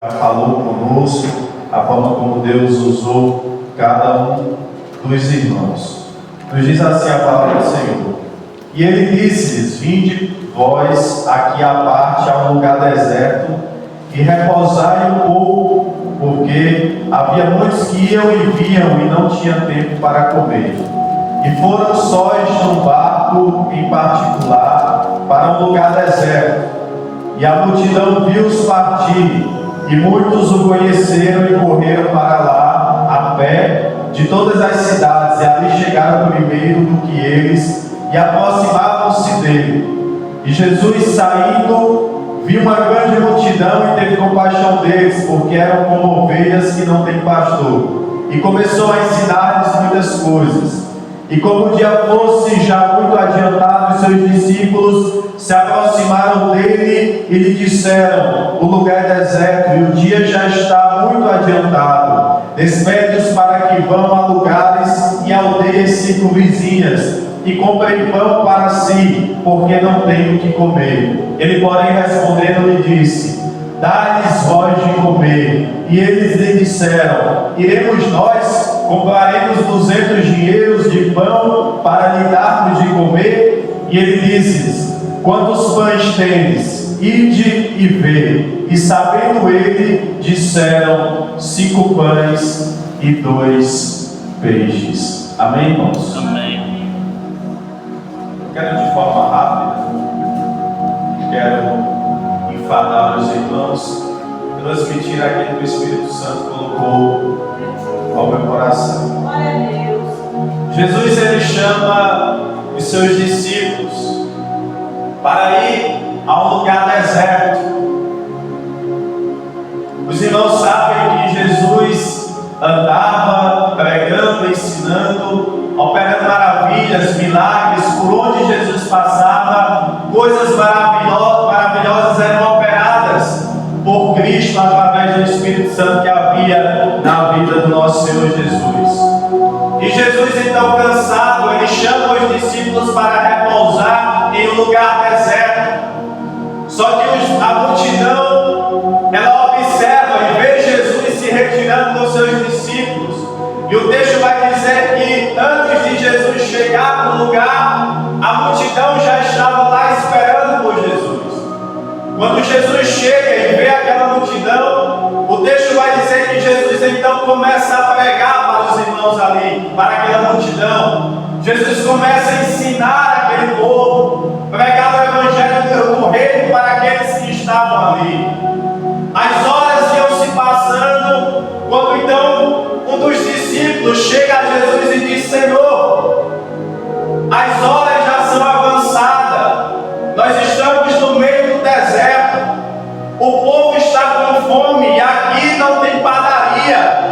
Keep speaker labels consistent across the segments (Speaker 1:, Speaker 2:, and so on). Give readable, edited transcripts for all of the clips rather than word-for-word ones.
Speaker 1: falou conosco, a forma como Deus usou cada um dos irmãos. Nos diz assim a palavra do Senhor: e ele disse-lhes: vinde vós aqui à parte, a um lugar deserto, e repousai um pouco, porque havia muitos que iam e vinham e não tinham tempo para comer. E foram sós num barco em particular para um lugar deserto. E a multidão viu-os partir, e muitos o conheceram e correram para lá a pé de todas as cidades, e ali chegaram primeiro do que eles, e aproximavam-se dele. E Jesus, saindo, viu uma grande multidão e teve compaixão deles, porque eram como ovelhas que não têm pastor. E começou a ensinar-lhes muitas coisas. E como o dia fosse já muito adiantado, os seus discípulos se aproximaram dele e lhe disseram: o lugar é deserto e o dia já está muito adiantado. Despede-os para que vão a lugares e aldeias circunvizinhas e comprem pão para si, porque não têm o que comer. Ele, porém, respondendo, lhe disse: dai-lhes vós de comer. E eles lhe disseram: iremos nós, compraremos 200 dinheiros de pão para lhe darmos de comer? E ele disse-lhes: quantos pães tendes? Ide e vê. E sabendo ele, disseram: 5 pães e 2 peixes. Amém, irmãos?
Speaker 2: Amém.
Speaker 1: Quero de forma rápida, enfadar os irmãos, transmitir aquilo que o Espírito Santo colocou ao meu coração. Jesus, ele chama os seus discípulos para ir a um lugar deserto. Os irmãos sabem que Jesus andava pregando, ensinando, operando maravilhas, milagres. Por onde Jesus passava, coisas maravilhosas eram operadas por Cristo através do Espírito Santo que havia na vida do nosso Senhor Jesus. E Jesus, então cansado, ele chama os discípulos para repousar em um lugar deserto. Só que a multidão, ela observa e vê Jesus se retirando dos seus discípulos. E o texto vai dizer que antes de Jesus chegar no lugar, a multidão já estava lá esperando por Jesus. Quando Jesus chega e vê aquela multidão, o texto vai dizer que Jesus então começa a pregar para os irmãos ali, para aquela multidão. Jesus começa a ensinar aquele povo, pregar o evangelho do reino para aqueles que estavam ali. As horas iam se passando, quando então um dos discípulos chega a Jesus e diz: Senhor, as horas já são avançadas, nós estamos no meio do deserto, o povo está com fome e aqui não tem padaria.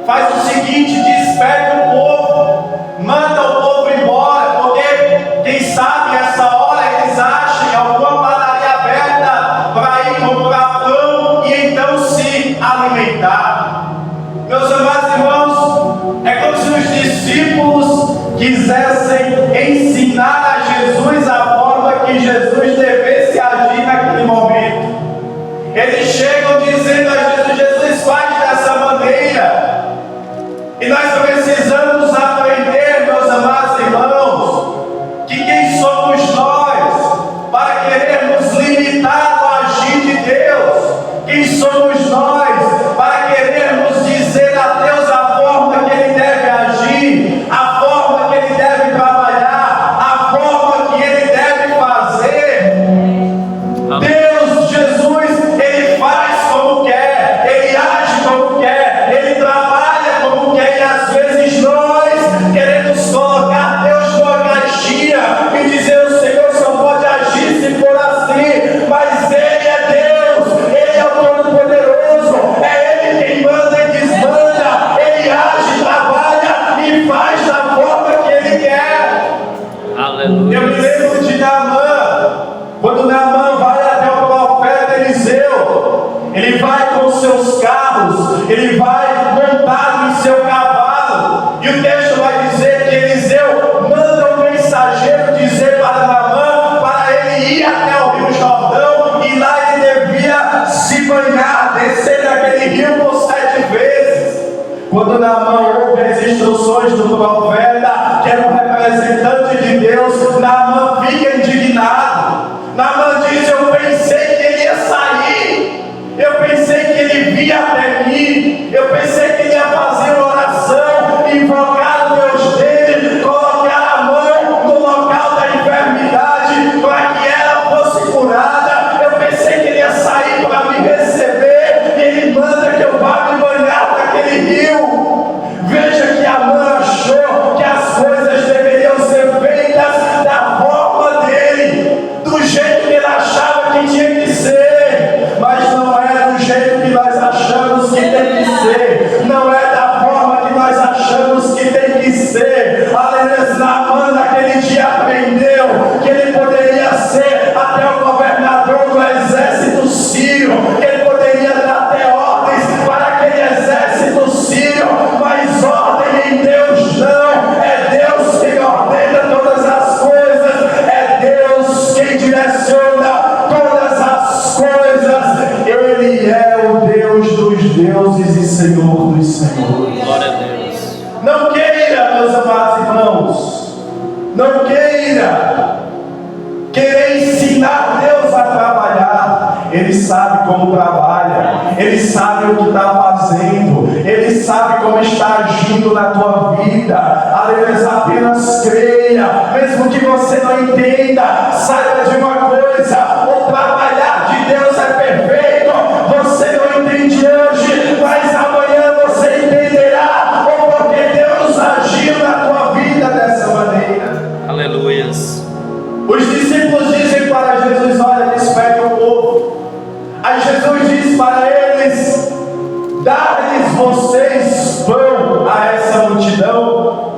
Speaker 1: Faz o seguinte, despede o povo, manda o povo embora, porque quem sabe essa hora eles achem alguma padaria aberta para ir comprar pão e então se alimentar. Meus amados irmãos, é como se os discípulos quisessem ensinar a Jesus a forma que Jesus devesse agir naquele momento. Eles chegam dizendo a Jesus: Jesus, faz dessa maneira. E nós precisamos aprender, meus amados irmãos, que quem somos nós para querermos limitar o agir de Deus? Quem somos nós para querermos dizer a Deus a forma que Ele deve agir, a forma que Ele deve trabalhar, a forma que Ele deve fazer? Deus, Jesus, Ele faz como quer, Ele age como quer, Ele trabalha como quer, e às vezes nós queremos colocar Deus numa caixinha e dizer: o Senhor só pode agir se for assim, mas Ele é Deus, Ele é o Todo-Poderoso, é Ele quem manda e desmanda, Ele age, trabalha e faz da forma que Ele quer.
Speaker 2: Aleluia.
Speaker 1: Eu me lembro de Naamã, quando Naamã vai até o profeta Eliseu, ele vai com seus carros, ele vai montado em seu cavalo, e o texto vai dizer que Eliseu manda um mensageiro dizer para Naamã para ele ir até o Rio Jordão, e lá ele devia se banhar, descer da Quando Naamã ouve as instruções do profeta, que era um representante de Deus, Naamã fica indignado. Naamã diz: eu pensei que ele ia sair, eu pensei que ele vinha até mim, eu pensei que ele ia fazer uma oração, invocar o Deus dele, colocar a mão no local da enfermidade, para que ela fosse curada. Eu pensei que ele ia sair para me receber, e ele manda que eu vá me banhar naquele rio. Veja que Amã achou que as coisas deveriam ser feitas da forma dele, do jeito que ele achava que tinha que ser, mas não é do jeito que nós achamos que tem que ser, não é da forma que nós achamos que tem que ser. Aleluia. Naamã naquele dia aprendeu que ele poderia ser até o governador do exército sírio, que ele poderia dar até ordens para aquele exército sírio, mas ordem em Deus não. É Deus quem ordena todas as coisas, é Deus quem direciona todas as coisas. Ele é o Deus dos deuses e Senhor dos senhores.
Speaker 2: Glória a Deus.
Speaker 1: Não queira, meus amados irmãos, não queira querer ensinar Deus a trabalhar. Ele sabe como trabalha, Ele sabe o que está fazendo, Ele sabe como está agindo na tua vida. Aleluia. Apenas creia, mesmo que você não entenda. Saiba de uma coisa: o trabalhar de Deus é perfeito. Você não entende hoje, mas amanhã você entenderá o porquê Deus agiu na tua vida dessa maneira.
Speaker 2: Aleluias.
Speaker 1: Os discípulos dizem para Jesus: olha, despede o povo. Aí Jesus diz para eles: dá-lhes vocês pão a essa multidão.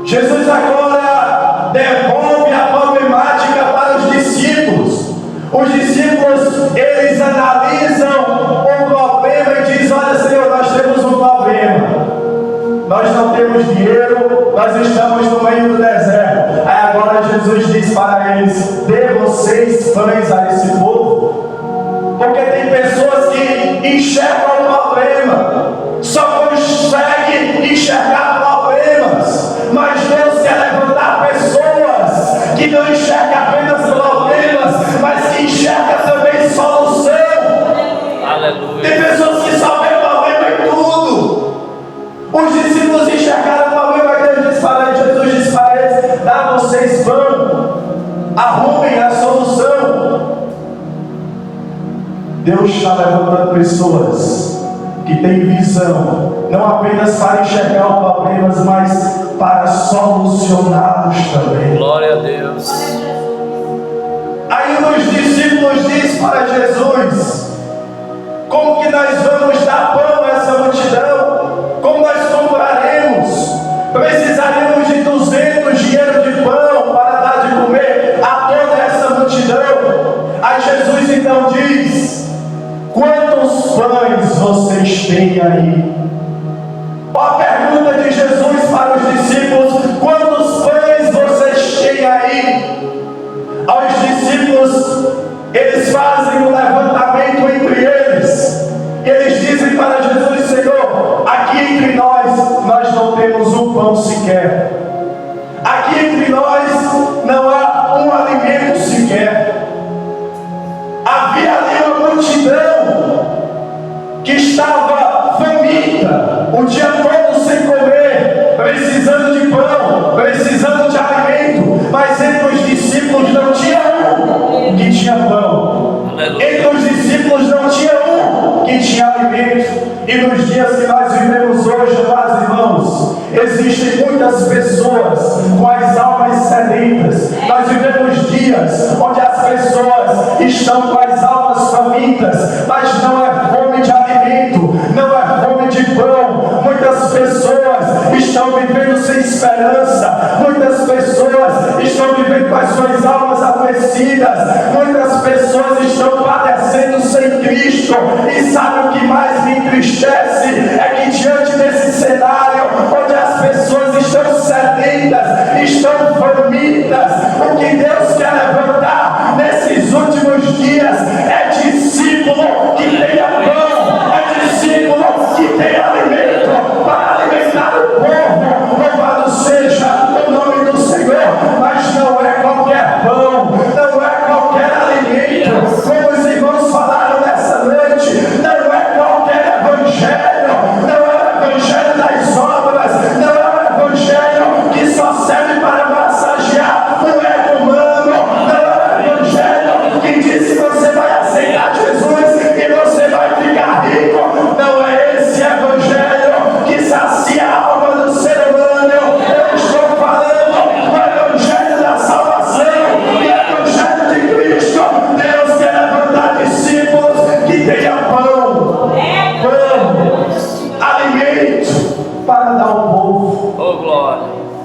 Speaker 1: Jesus agora devolve a problemática para os discípulos. Os discípulos, eles analisam o problema e dizem: olha, Senhor, nós temos um problema. Nós não temos dinheiro, nós estamos no meio do deserto. Aí agora Jesus diz para eles: dê vocês pães a esse povo. Porque tem pessoas que enxergam o problema, só conseguem enxergar problemas, mas Deus quer levantar pessoas que não enxergam apenas problemas, mas que enxergam também solução.
Speaker 2: Aleluia.
Speaker 1: Tem pessoas que só veem problema em tudo. Os discípulos enxergaram o problema, Jesus disse para eles: dá vocês pão, arrumem a solução. Deus está levantando pessoas que têm visão, não apenas para enxergar os problemas, mas para solucioná-los também.
Speaker 2: Glória a Deus.
Speaker 1: Aí os discípulos dizem para Jesus: como que nós vamos dar pão a essa multidão? Como nós compraremos? Precisaremos de 200 dinheiro de pão para dar de comer a toda essa multidão. Aí Jesus então diz: quantos pães vocês têm aí? Olha a pergunta de Jesus para os discípulos: quantos pães vocês têm aí? Aos discípulos, eles fazem um levantamento entre eles. Eles dizem para Jesus: Senhor, aqui entre nós não temos um pão sequer. Aqui entre nós não há um alimento sequer. Havia ali uma multidão que estava faminta, o dia todo sem comer, precisando de pão, precisando de alimento, mas entre os discípulos não tinha um que tinha pão. Entre os discípulos não tinha um que tinha alimento. E nos dias que nós vivemos hoje, amados irmãos, existem muitas pessoas com as almas sedentas. Nós vivemos dias onde as pessoas estão com as almas famintas, mas não é fome de alimento, não é fome de pão. Muitas pessoas estão vivendo sem esperança, muitas pessoas estão vivendo com as suas almas adoecidas, muitas pessoas estão padecendo sem Cristo. E sabe o que mais me entristece? É que diante desse cenário onde as pessoas estão sedentas, estão famintas, o que Deus quer levantar nesses últimos dias é discípulo que tenha pão, é discípulo que tenha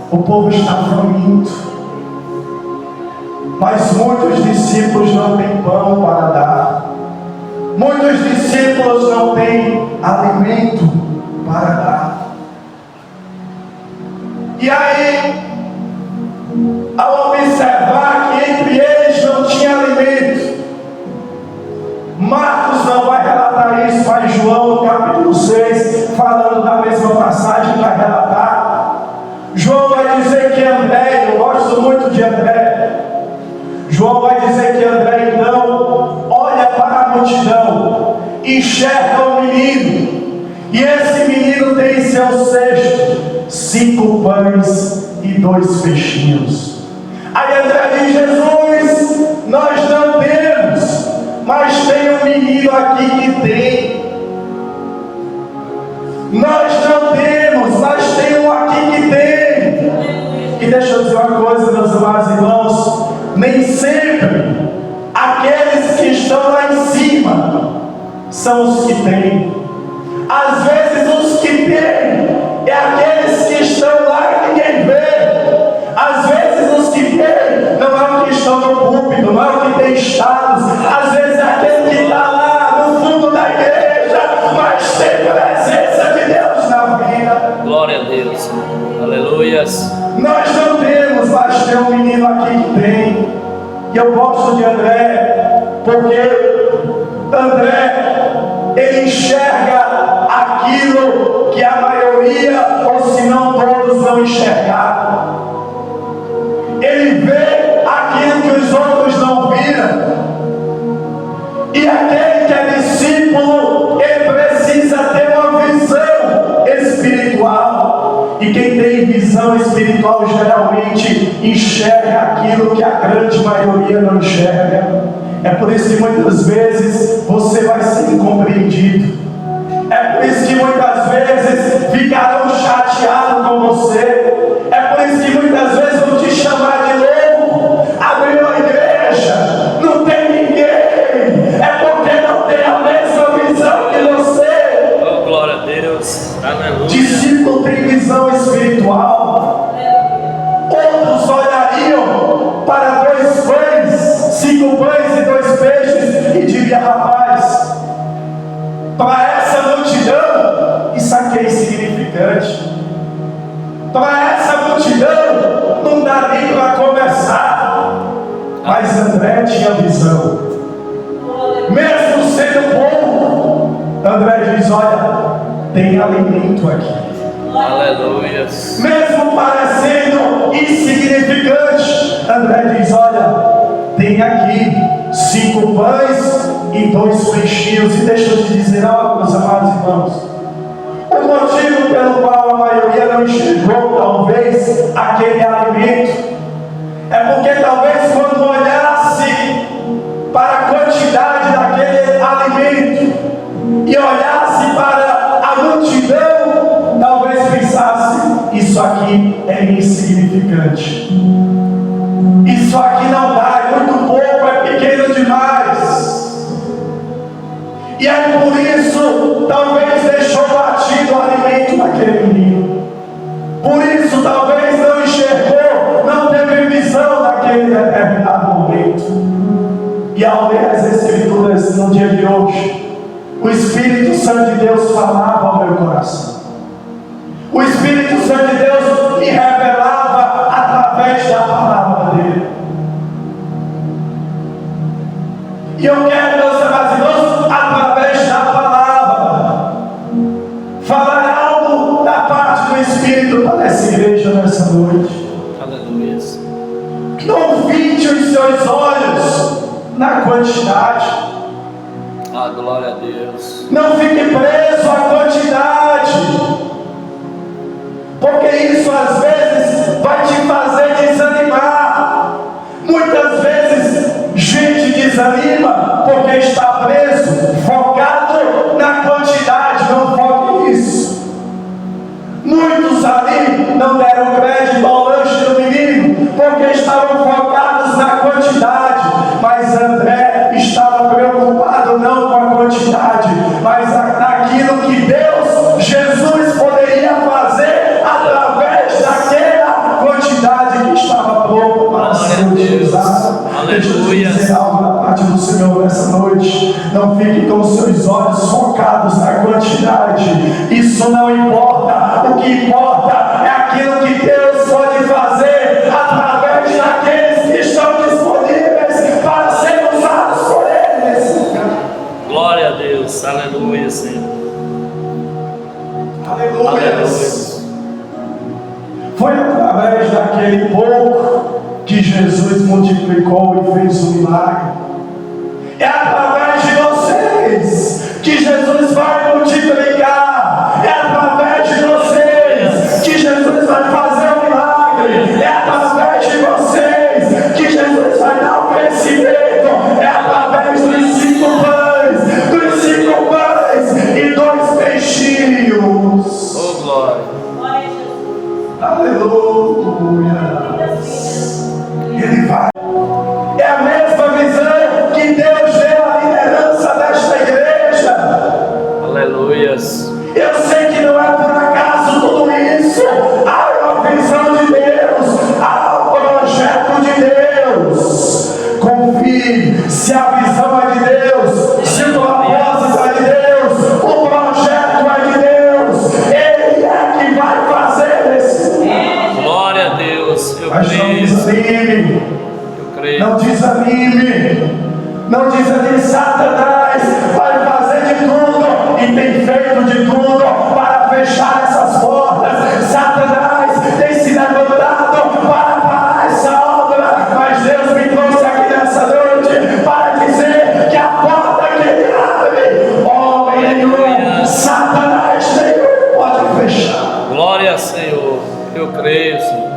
Speaker 3: O povo está faminto, mas muitos discípulos não têm pão para dar. Muitos discípulos não têm alimento para dar. E aí, ao observar que entre eles não tinha alimento, Marcos não vai relatar isso, mas João, no capítulo 6, falando da mesma passagem, vai relatar. João vai dizer que André, eu gosto muito de André, João vai dizer que André então olha para a multidão, enxerga o menino, e esse menino tem em seu cesto 5 pães e 2 peixinhos. Aí André diz: Jesus, nós não temos, mas tem um menino aqui que tem. Nós não temos, mas tem um aqui que tem. E deixa eu dizer uma coisa, meus amados irmãos, nem sempre aqueles que estão lá em cima são os que têm. Às vezes os que têm é aqueles que estão lá e ninguém vê. Às vezes os que têm não é o que estão no púlpito, não é o que tem status. Às vezes é aquele que está lá no fundo da igreja, mas tem presença de Deus na vida.
Speaker 2: Glória a Deus. Aleluias.
Speaker 3: Nós não temos, mas tem um menino aqui que tem. E eu gosto de André, porque André, ele enxerga aquilo que a maioria, ou se não todos, não enxergaram. Ele vê aquilo que os outros não viram. E aquele que é discípulo, ele precisa ter uma visão espiritual. E quem tem visão espiritual geralmente enxerga aquilo que a grande maioria não enxerga. É por isso que muitas vezes você vai ser incompreendido. É por isso que muitas vezes ficarão chateados com você. É por isso que muitas vezes vão te chamar de louco. Abriu a igreja, não tem ninguém. É porque não tem a mesma visão que você.
Speaker 2: Oh, glória a Deus. Aleluia.
Speaker 3: Discípulo tem visão espiritual. Outros olhariam para 2 pães, 5 pães e 2 peixes e diria: rapaz, para essa multidão isso aqui é insignificante. Para essa multidão não dá nem para conversar. Mas André tinha visão. Mesmo sendo pouco, André diz: olha, tem alimento aqui.
Speaker 2: Aleluias.
Speaker 3: Mesmo parecendo insignificante, André diz: olha, tem aqui 5 pães e 2 peixinhos. E deixa eu te dizer algo, meus amados irmãos. O motivo pelo qual a maioria não enxergou talvez aquele alimento é porque talvez quando olhasse para a quantidade daquele alimento e olhasse para a multidão, talvez pensasse: isso aqui é insignificante, isso aqui não dá, é muito pouco, é pequeno demais. E é por isso talvez deixou batido o alimento daquele menino. Por isso talvez não enxergou, não teve visão daquele determinado momento. E ao ler as Escrituras no dia de hoje, o Espírito Santo de Deus falava ao meu coração. O Espírito Santo de Deus me revelava através da palavra dele. E eu quero, meus amados irmãos, através da palavra, falar algo da parte do Espírito para essa igreja nessa noite.
Speaker 2: Aleluia.
Speaker 3: Não fite os seus olhos na quantidade.
Speaker 2: Ah, glória a Deus.
Speaker 3: Não fique preso à quantidade, porque isso às vezes vai te fazer desanimar. Muitas vezes gente desanima porque está preso, focado na quantidade. Não foque nisso. Muitos ali não deram crédito ao lanche do menino porque estavam focados na quantidade. Mas André estava preocupado não com a quantidade, mas naquilo que Deus, Jesus, poderia fazer através daquela focados na quantidade. Isso não importa. O que importa é aquilo que Deus pode fazer através daqueles que estão disponíveis para serem usados por eles.
Speaker 2: Glória a Deus. Aleluia, Senhor.
Speaker 3: Aleluia. Foi através daquele pouco que Jesus multiplicou e fez o milagre. É através de vocês que Jesus vai multiplicar. É através de vocês que Jesus vai fazer o milagre. É através de vocês que Jesus vai dar o crescimento. É através dos 5 pães e 2 peixinhos.
Speaker 2: Oh, glória.
Speaker 3: Aleluia. Ele vai. É a mesma visão que Deus deu à liderança desta igreja.
Speaker 2: Aleluias.
Speaker 3: Eu sei que não é por acaso tudo isso. Há uma visão de Deus, há um projeto de Deus. Confie, se a visão é de Deus, se o propósito é de Deus, o projeto é de Deus, Ele é que vai fazer esse.
Speaker 2: Glória a Deus. Eu
Speaker 3: Mas não
Speaker 2: creio.
Speaker 3: desanime.
Speaker 2: Eu creio.
Speaker 3: Não desanime. Não desanime. Satanás vai fazer de tudo e tem feito de tudo para fechar essas portas. Satanás tem se levantado para parar essa obra, mas Deus me trouxe aqui nessa noite para dizer que a porta que Ele abre, homem nenhum, Satanás nenhum pode fechar.
Speaker 2: Glória, Senhor. Eu creio, Senhor.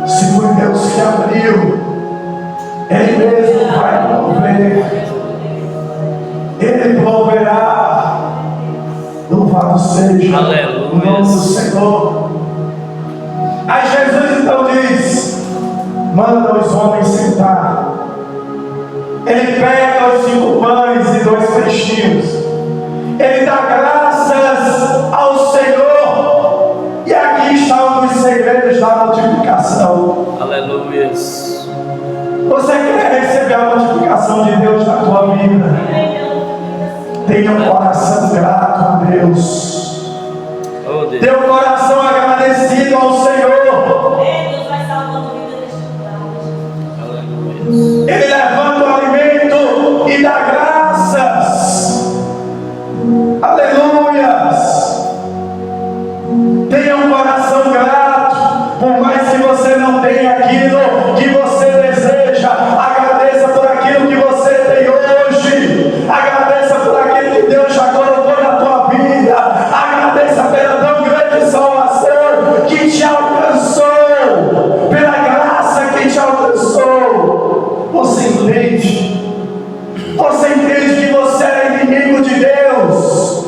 Speaker 3: Se foi Deus que abriu, Ele mesmo vai prover. Ele proverá. Louvado seja
Speaker 2: Aleluia.
Speaker 3: o nome do Senhor. Aí Jesus então diz: manda os homens sentar. Ele pega os 5 pães e 2 peixinhos. Ele dá graças ao Senhor. E aqui está um dos segredos da multiplicação.
Speaker 2: Aleluias.
Speaker 3: Você quer receber a multiplicação de Deus na tua vida? Tenha um coração grato a Deus.
Speaker 2: Oh, Deus.
Speaker 3: Tenha um coração agradecido ao Senhor.
Speaker 4: Deus vai salvando vidas neste lugar.
Speaker 2: Aleluia.
Speaker 3: Ele levanta o alimento e dá graças. Aleluias. Tenha um coração grato. Por mais que você não tenha aquilo que você deseja, agradeça por aquilo que você tem hoje. Agradeça por aquilo que Deus já colocou na tua vida. Agradeça pela tão grande salvação que te alcançou, pela graça que te alcançou. Você entende? Você entende que você era inimigo de Deus?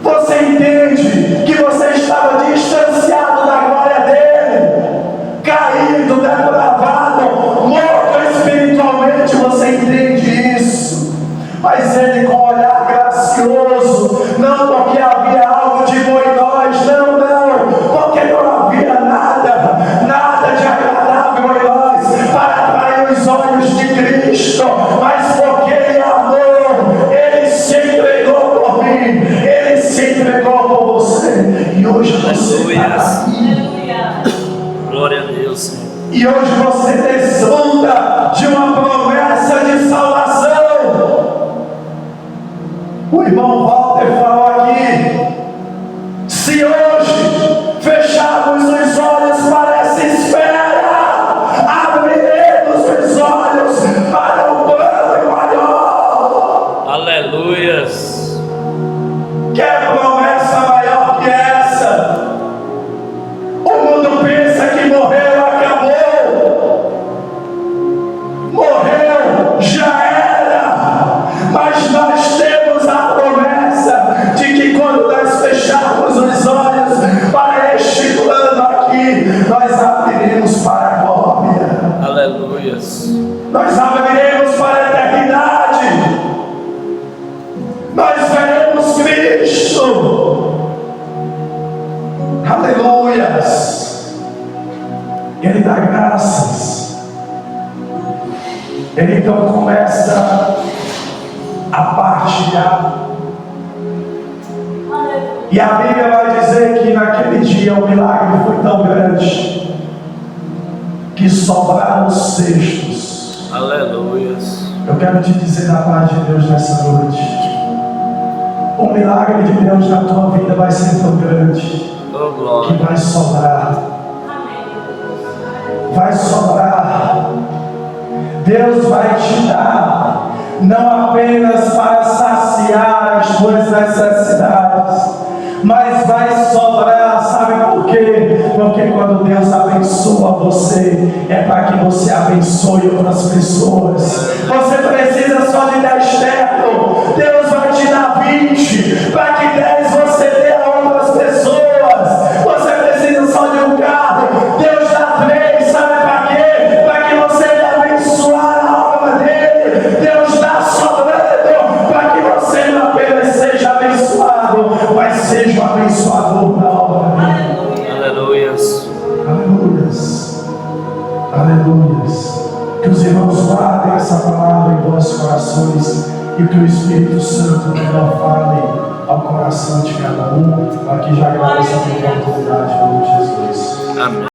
Speaker 3: Você entende que você estava distanciado da glória dele, caído, depravado, morto espiritualmente? Você entende isso? Mas ele, com um olhar gracioso, não porque havia algo de bom em nós, não, porque não havia nada de agradável em nós para atrair os olhos de Cristo, mas porque ele amou, ele se entregou por mim, ele se entregou por você, e hoje você está aqui.
Speaker 2: Glória a Deus, Senhor.
Speaker 3: E hoje você desfruta de uma promessa de salvação. O irmão Walter falou aqui: se hoje fecharmos os olhos para essa esfera, abriremos os olhos para o plano maior.
Speaker 2: Aleluias.
Speaker 3: Quer promessa maior que essa? O mundo pensa que morreu, acabou. Morreu, já era. Mas nós temos a promessa de que quando nós fecharmos os olhos para este plano aqui, nós abriremos para a glória.
Speaker 2: Aleluias.
Speaker 3: Nós abriremos para a eternidade. Nós veremos Cristo. Aleluias. Ele dá graças. Ele então começa a partilhar.
Speaker 4: Aleluia.
Speaker 3: E a Bíblia vai dizer que naquele dia o milagre foi tão grande que sobraram cestos.
Speaker 2: Aleluias.
Speaker 3: Eu quero te dizer da paz de Deus nessa noite. O milagre de Deus na tua vida vai ser tão grande
Speaker 2: Oh,
Speaker 3: que
Speaker 2: glória.
Speaker 3: vai sobrar.
Speaker 4: Amém.
Speaker 3: Vai sobrar. Deus vai te dar, não apenas para saciar as tuas necessidades, mas vai sobrar. Sabe por quê? Porque quando Deus abençoa você, é para que você abençoe outras pessoas. Você precisa só de 10 ternos, Deus vai te dar 20, para que 10 você dê a outras pessoas. Você precisa só de um carro, Deus dá 3, sabe para quê? Para que você abençoar a obra dele. Deus dá sobrando, para que você não apenas seja abençoado, mas seja um abençoador da obra dele.
Speaker 2: Aleluias.
Speaker 3: Aleluias. Aleluias. Que os irmãos guardem essa palavra em vossos corações e que o Espírito Santo melhor fale.